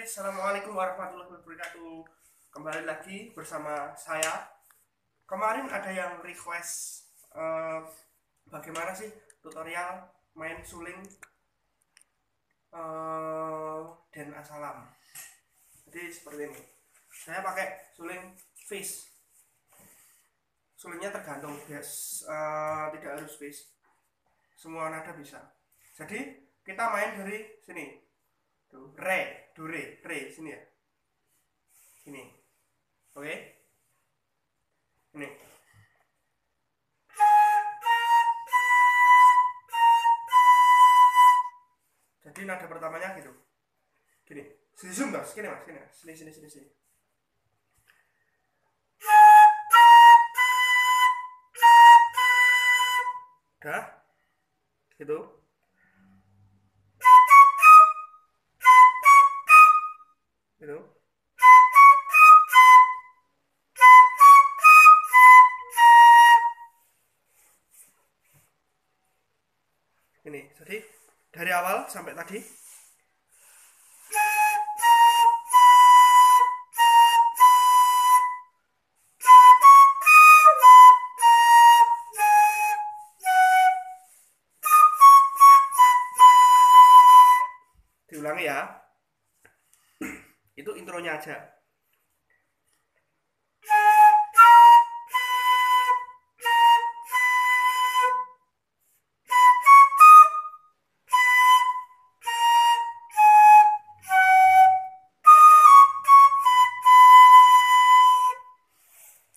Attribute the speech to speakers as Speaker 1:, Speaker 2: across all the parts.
Speaker 1: Assalamualaikum warahmatullahi wabarakatuh. Kembali lagi bersama saya. Kemarin ada yang request bagaimana sih tutorial main suling dan asalam. Jadi seperti ini. Saya pakai suling fish. Sulingnya tergantung, guys. Tidak harus fish. Semua nada bisa. Jadi kita main dari sini. Re, do, re, sini ya. Ini. Oke. Ini. Jadi nada pertamanya gitu. Gini. Sini zoom, Mas. Sini, Mas. Sini. Udah. Gitu. Gitu. Ini, jadi dari awal sampai tadi. Diulangi ya. Itu intronya aja.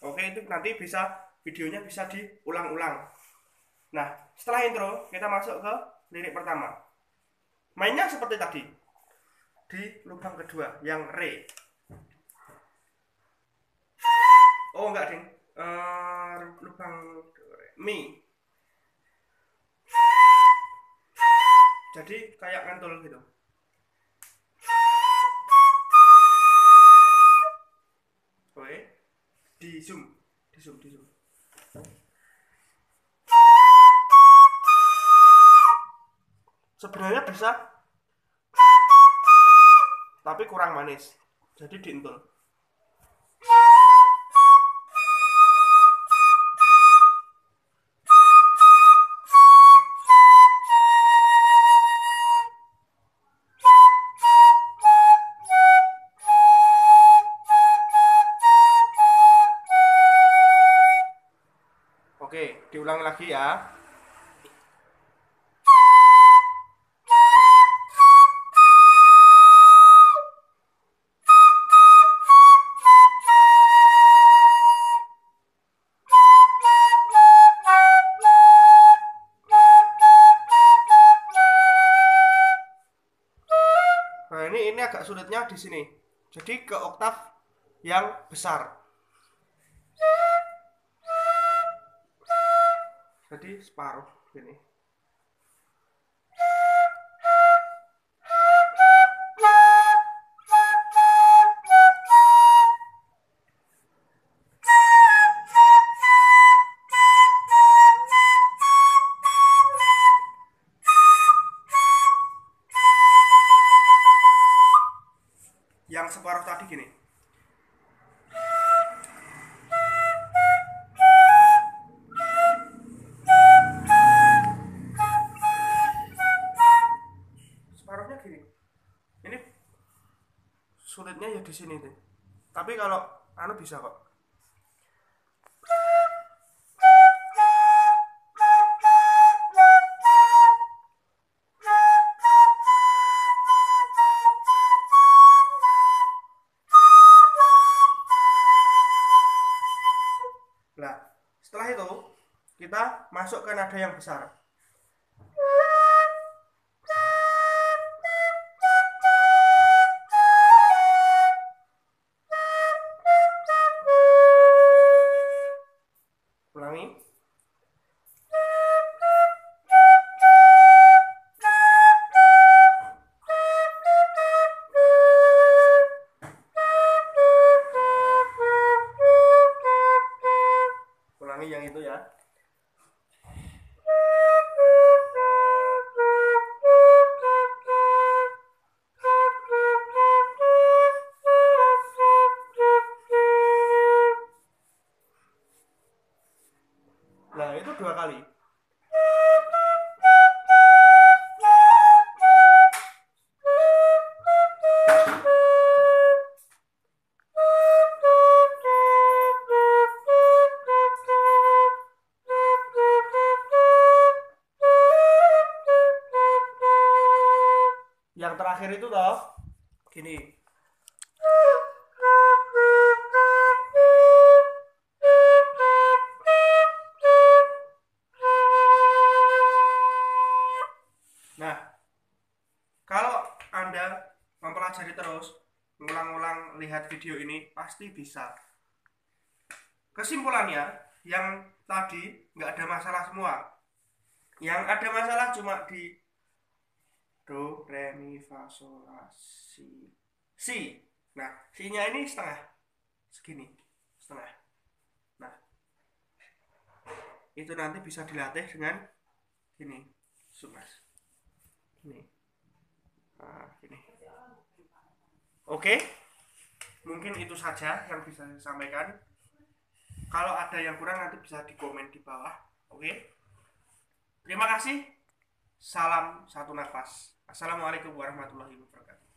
Speaker 1: Oke, itu nanti videonya bisa diulang-ulang. Nah, setelah intro kita masuk ke lirik pertama. Mainnya seperti tadi. Di lubang kedua yang re. Oh enggak, Ding. Lubang mi. Jadi kayak ngantul gitu. Oke. Di zoom. Sebenarnya bisa, tapi kurang manis. Jadi dientul. Oke, diulang lagi ya. Nah, ini agak sulitnya di sini. Jadi ke oktav yang besar. Jadi separuh gini. Yang separuh tadi gini. Separuhnya gini. Ini sulitnya ya di sini tuh. Tapi kalau bisa kok. Nah, setelah itu kita masuk ke nada yang besar. Ulangi. Ulangi yang itu ya. terakhir itu toh gini. Nah, kalau Anda mempelajari terus, ngulang-ulang lihat video ini, pasti bisa. Kesimpulannya, yang tadi nggak ada masalah semua. Yang ada masalah cuma di do, re, mi, fa, sol, la, si. Nah, si-nya ini setengah, segini, setengah. Nah, itu nanti bisa dilatih dengan gini, sumas. Gini. Nah, gini. Oke, mungkin itu saja yang bisa saya sampaikan. Kalau ada yang kurang nanti bisa di komen di bawah. Oke. Terima kasih. Salam satu nafas. Assalamualaikum warahmatullahi wabarakatuh.